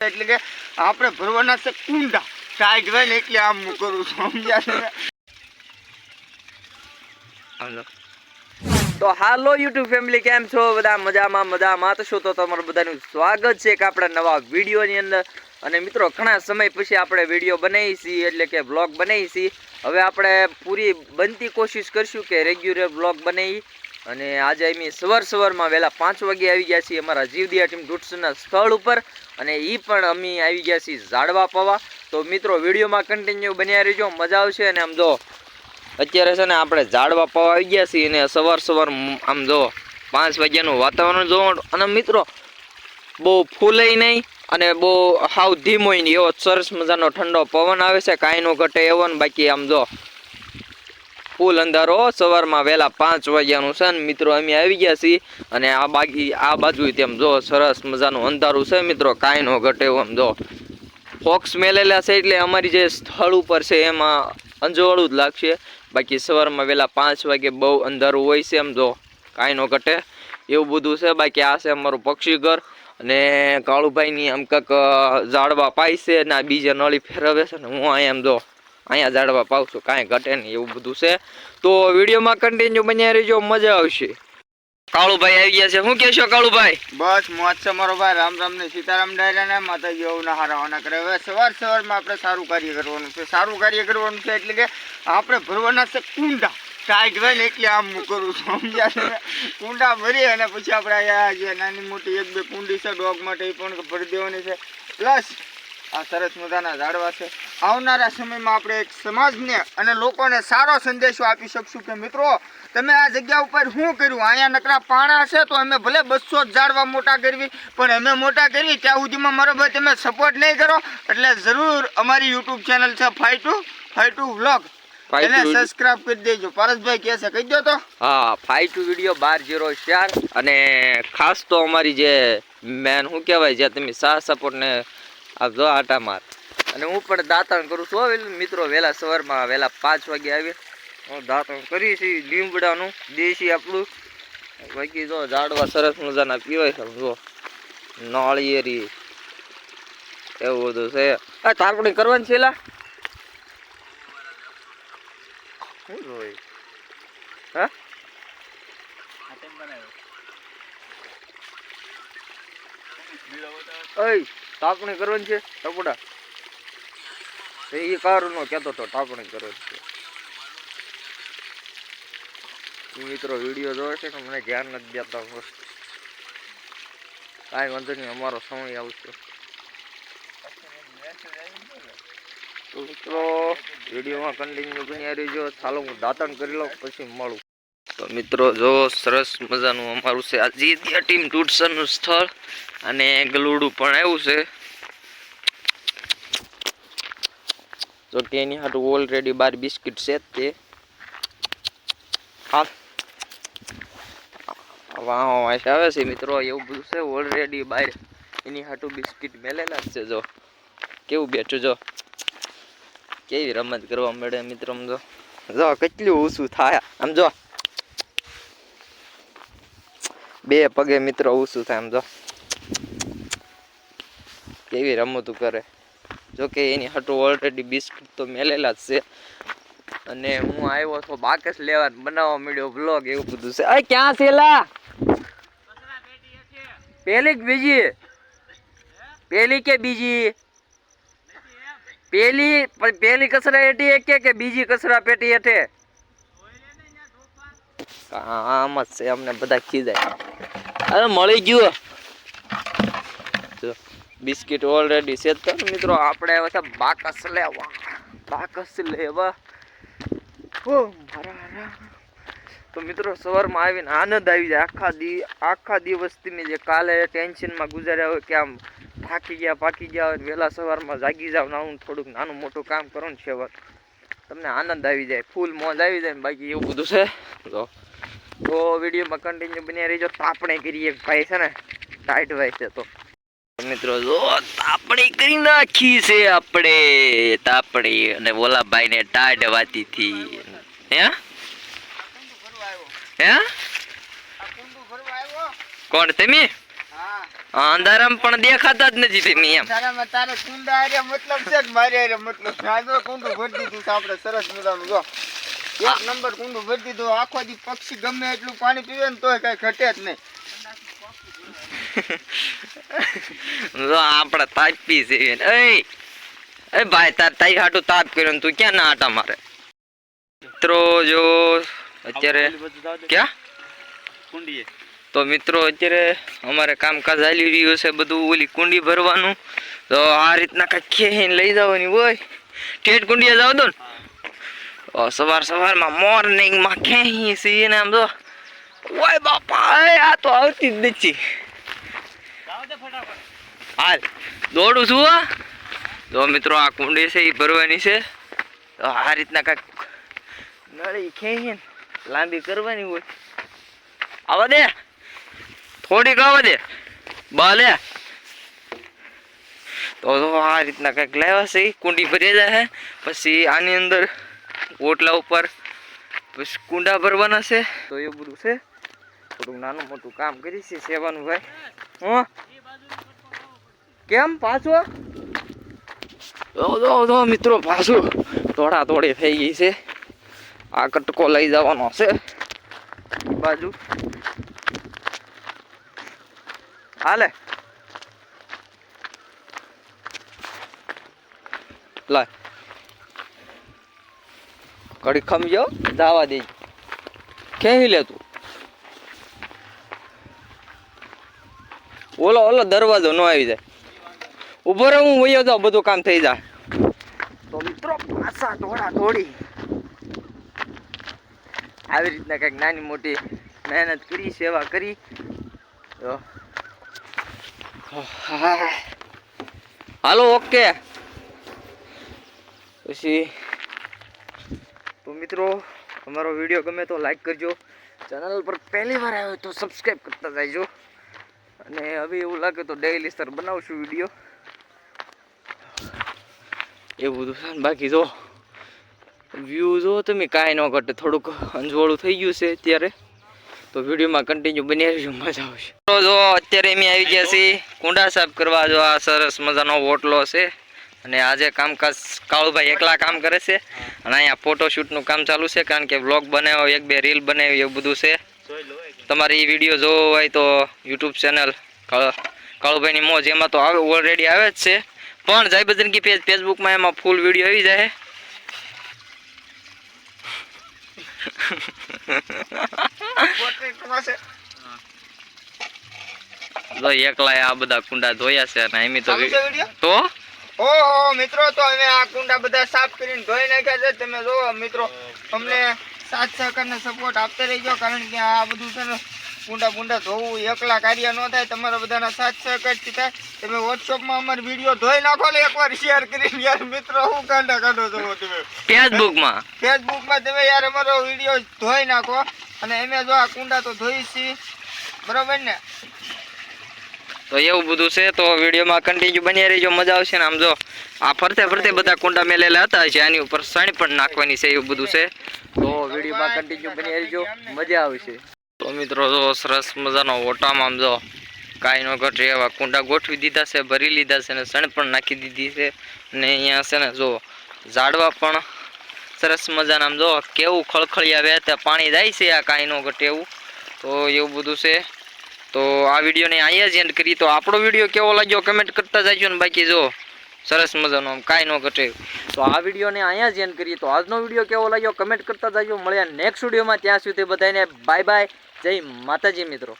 એટલે કે આપણે ભરવાના છે કુંડા ટાઈટ હોય ને એટલે આમ હું કરું છું સમજ્યા. તો હાલો યુટ્યુબ ફેમિલી, કેમ છો બધા? મજામાં તો શું? તો તમારું બધાનું સ્વાગત છે એક આપણા નવા વિડીયોની અંદર. અને મિત્રો, ઘણા સમય પછી આપણે વિડીયો બનાવી છીએ, એટલે કે બ્લોગ બનાવી છીએ. હવે આપણે પૂરી બનતી કોશિશ કરશું કે રેગ્યુલર બ્લોગ બનાવી. અને આજે અમે સવારમાં વહેલા 5 વાગે આવી ગયા છીએ અમારા જીવદિયા ટીમ ડૂટ્સના સ્થળ ઉપર. અને એ પણ અમે આવી ગયા છીએ ઝાડવા પવા. તો મિત્રો, વિડીયોમાં કન્ટિન્યુ બન્યા રહેજો, મજા આવશે. અને આમ જો અત્યારે છે ને આપણે ઝાડવા પવા આવી ગયા છીએ અને સવાર આમ જો 5 વાગ્યાનું વાતાવરણ જોવો. અને મિત્રો, બહુ ફૂલેય નહીં અને બહુ હાવ ધીમોય નહીં, એવો સરસ મજાનો ઠંડો પવન આવે છે, કાંઈ નો ઘટે એવો ને. બાકી આમ જો ફૂલ અંધારો સવારમાં વહેલા 5 વાગ્યાનું છે ને મિત્રો, અમે આવી ગયા છીએ. અને આ બાજુ તેમ જો સરસ મજાનું અંધારું છે મિત્રો, કાંઈ નો ઘટે એવો. આમ જો ફોક્સ મેલેલા છે એટલે અમારી જે સ્થળ ઉપર છે એમાં અંજવાળું જ લાગશે. બાકી સવારમાં વહેલા 5 વાગે બહુ અંધારું હોય છે, એમ જો કાંઈ નો ઘટે એવું બધું છે. બાકી આ છે અમારું પક્ષી ઘર. અને કાળુભાઈની આમ કંઈક ઝાડવા પાય છે ને આ બીજા નળી ફેરવે છે ને હું અહીંયા એમ જો અહીંયા ઝાડવા પાઉં છું, કાંઈ ઘટે નહીં એવું બધું છે. તો વિડીયોમાં કન્ટિન્યુ બન્યા રહેજો, મજા આવશે. કાળુભાઈ આવી ગયા છે, શું કહેશો કાળુભાઈ? બસ મોજ છે મારો ભાઈ. રામ રામ ને સીતારામ ડાયરા માતાજી એવું હારાવાના કરે. હવે સવારમાં આપણે સારું કાર્ય કરવાનું છે. એટલે કે આપણે ભરવાના છે કુંડા ટાઈટ હોય ને એટલે આમ હું કરું છું સમજ્યા. કુંડા ભરી અને પછી આપણે અહીંયા જે નાની મોટી 1-2 કુંડી છે ડોગ માટે એ પણ ભરી દેવાની છે. પ્લસ આ સરસ મજાના ઝાડવા છે. આવનારા સમયમાં આપણે એક સમાજને અને લોકોને સારો સંદેશો આપી શકશું કે મિત્રો, તમે આ જગ્યા ઉપર શું કર્યું? અહીંયા નકરા પાણા છે તો અમે ભલે 200 ઝાડવા મોટા કરવી, પણ અમે મોટા કરવી ત્યાં સુધીમાં મારો ભાઈ તમે સપોર્ટ નહીં કરો. એટલે જરૂર અમારી યુટ્યુબ ચેનલ છે 52 વ્લોગ, એને સબસ્ક્રાઇબ કરી દેજો. પારસભાઈ કહે છે, કહી દો તો. હા, 52 વિડીયો 1204. અને ખાસ તો અમારી જે મેન શું કહેવાય, જે તમે સપોર્ટ ને આપજો આટા માર. અને હું પણ દાંતણ કરું છું મિત્રો, વહેલા સવારમાં વહેલા 5 વાગે આવી હું દાંતણ કરી છે લીમડાનું દેશી આપણું. બાકી જો ઝાડવા સરસ મજાના પીવાય છે, જો નાળિયેરી એવું બધું છે. આ તારપણી કરવાની છે એલા તાપણી કરવાની છે ટપડા એ કારું નો કેતો તો તાપણી કરવાની છે. મિત્રો વિડીયો જોવે છે ને મને ધ્યાન નથી દેતા. કાંઈ વાંધો નહીં, અમારો સમય આવશે. તો મિત્રો વિડીયોમાં કન્ટિન્યુ બન્યા રહેજો. ચાલો હું દાંતણ કરી લઉં પછી મળું. તો મિત્રો જો સરસ મજાનું અમારું છે આ જીવદિયા ટીમ ડૂટ્સનું સ્થળ. અને ગલુડું પણ આવ્યું છે જો તેની હાટું ઓલરેડી 12 બિસ્કિટ છે તે. હા વાહ આવે છે મિત્રો, એવું બધું છે ઓલરેડી બહાર એની હાટું બિસ્કિટ મેલેલા જ છે. જો કેવું બેઠું, જો કેવી રમત કરવા મળે મિત્રો. જો કેટલું ઊંચું થાય આમ, જો 2 પગે મિત્રો ઊંચું થાય આમ, જો કેવી રમતું કરે. જો કે એની હાટું ઓલરેડી બિસ્કિટ તો મેલેલા જ છે. અને હું આવ્યો તો બાકસ લેવા બનાવવા મળ્યો બ્લોગ, એવું બધું છે. અરે ક્યાં છે લા? પેલી કે બીજી? પેલી કે બીજી? પેલી કચરા પેટી એક કે બીજી કચરા પેટી હેઠે? આમ જ છે, અમને બધા ખીજાય. અરે મળી ગયું બિસ્કિટ ઓલરેડી છે. તો મિત્રો આપણે આવ્યા છે બાકસ લેવા. તો મિત્રો સવારમાં આવીને આનંદ આવી જાય. આખા દિવસ તમે જે કાલે ટેન્શનમાં ગુજાર્યા હોય કે આમ પાકી ગયા હોય, વહેલા સવારમાં જાગી જાવ ને થોડુંક નાનું મોટું કામ કરો ને સેવા, તમને આનંદ આવી જાય, ફૂલ મોજ આવી જાય. બાકી એવું બધું છે. તો વિડીયોમાં કન્ટિન્યુ બન્યા રહેજો. તાપણે કરીએ ભાઈ છે ને ટાઈટ ભાઈ છે. તો મિત્રો જો તાપણી કરી નાખી છે આપણે, તાપણી. અને ઓલા ભાઈ ને ટાઈટ વાતી થી હે કોણ તમે? અંધારામાં પણ દેખાતા જ નથી તેની એમ. તારામાં તારે કુંડા હારે મતલબ છે કે મારે હારે મતલબ છે? આ જો કુંડું ભરી દીધું છે આપણે સરસ મજાનું. જો એક નંબર કુંડું ભરી દીધું. આખો દી પક્ષી ગમે એટલું પાણી પીવે ને તોય કઈ ઘટે જ નહીં. જો આપણે તાપી છે. એ ભાઈ તારી હાટું તાપ કર્યો ને તું ક્યાં ના આટા મારે? મિત્રો જો અત્યારે ક્યાં કુંડીએ તો મિત્રો અત્યારે અમારે કામકાજ ચાલી રહ્યું છે બધું ઓલી કુંડી ભરવાનું. તો આ રીતના કાંઈક ખેહીને લઈ જવાની હોય. ઠેઠ કુંડીએ જાવ દો ને સવાર સવારમાં મોર્નિંગમાં ખેહી છીએ ને આમ જો ઓય બાપા આ તો આવતી જ નથી. હાલ દોડું છું હા. જો મિત્રો આ કુંડી છે એ ભરવાની છે. તો આ રીતના કાંઈક નળી ખેહીને લાંબી કરવાની હોય. આવા દે થોડીક આવવા દે બાલે. તો આ રીતના કંઈક લાવ્યા છે. કુંડી ભરી જાય પછી આની અંદર ઓટલા ઉપર પછી કુંડા ભરવાના છે. તો એ બધું છે. થોડુંક નાનું મોટું કામ કરી છે સેવાનું ભાઈ. હું કેમ પાછો જો મિત્રો પાછું થોડા થોડી થઈ ગઈ છે. આ કટકો લઈ જવાનો છે બાજુ. હાલે લાય ઘડી ખમજો દાવા દે ખેહી લે તું. ઓલો દરવાજો ન આવી જાય. ઉભો રહે હું વયો જાઉં બધું કામ થઈ જાય. તો મિત્રો પાછા થોડા થોડી આવી રીતના કંઈક નાની મોટી મહેનત કરી સેવા કરી. Hello okay. પછી તો મિત્રો અમારો વિડીયો ગમે તો લાઈક કરજો. ચેનલ પર પહેલી વાર આવ્યો તો સબસ્ક્રાઈબ કરતા જજો. અને હવે એવું લાગે તો ડેઈલી સર બનાવશું વિડીયો એવું બધું છે. બાકી જો વ્યૂ જો તમે કાંઈ ન ઘટે. થોડુંક અંજવાળું થઈ ગયું છે અત્યારે. તો વિડીયોમાં કન્ટિન્યુ બની રહેજો મજા આવશે. તો જો અત્યારે અમે આવી ગયા છીએ કુંડા સાફ કરવા. જો આ સરસ મજાનો ઓટલો છે. અને આજે કામકાજ કાળુભાઈ એકલા કામ કરે છે. અને અહીંયા ફોટોશૂટનું કામ ચાલુ છે કારણ કે વ્લોગ બનાવ્યો, એક બે રીલ બનાવી એવું બધું છે. તમારે એ વિડીયો જોવો હોય તો યુટ્યુબ ચેનલ કાળુભાઈની મોજ એમાં તો ઓલરેડી આવે જ છે. પણ જય બજરંગી પેજ ફેસબુકમાં એમાં ફૂલ વિડીયો આવી જાય. તો એકલા આ બધા કુંડા ધોયા છે અને એમ તો ઓહો મિત્રો તો હવે આ કુંડા બધા સાફ કરીને ધોઈ નાખ્યા છે. તમે જોવો મિત્રો અમને સાથ સહકાર ને સપોર્ટ આપતા રહેજો કારણ કે આ બધું છે ને કુંડા ધોવું એકલા કાર્ય ન થાય. તમારા બધાના સાથ સહકારથી થાય. તમે વોટ્સઅપમાં અમારો વિડીયો ધોઈ નાખો ને એકવાર શેર કરીને યાર મિત્રો હું કાંડા કાઢો છો તમે ફેસબુકમાં તમે યાર અમારો વિડીયો ધોઈ નાખો. અને એમે જો આ કુંડા તો ધોઈ છીએ બરોબર ને. તો એવું બધું છે. તો વિડીયોમાં કન્ટિન્યુ બની રહેજો મજા આવશે ને. આમ જો આ ફરતે ફરતે બધા કુંડા મેલેલા હતા છે. આની ઉપર સણ પણ નાખવાની છે એવું બધું છે. તો વિડીયોમાં કન્ટિન્યુ બની રહેજો મજા આવશે. તો મિત્રો જો સરસ મજાનો ઓટામાં આમ જો કાંઈ ન ઘટે એવા કુંડા ગોઠવી દીધા છે, ભરી લીધા છે અને સણ પણ નાખી દીધી છે. અને અહીંયા છે ને જો ઝાડવા પણ સરસ મજાના આમ જો કેવું ખળખળિયા વહેતા પાણી જાય છે. આ કાંઈ ન ઘટે એવું. તો એવું બધું છે. તો આ વિડીયોને અહીંયા જ એન્ડ કરી. તો આપણો વિડીયો કેવો લાગ્યો કમેન્ટ કરતા જજો ને. બાકી જો સરસ મજાનો આમ કાંઈ ન ઘટે. તો આ વિડીયોને અહીંયા જ એન્ડ કરીએ. તો આજનો વિડીયો કેવો લાગ્યો કમેન્ટ કરતા જજો. મળ્યા નેક્સ્ટ વિડીયોમાં. ત્યાં સુધી બધાને બાય બાય. જય માતાજી મિત્રો.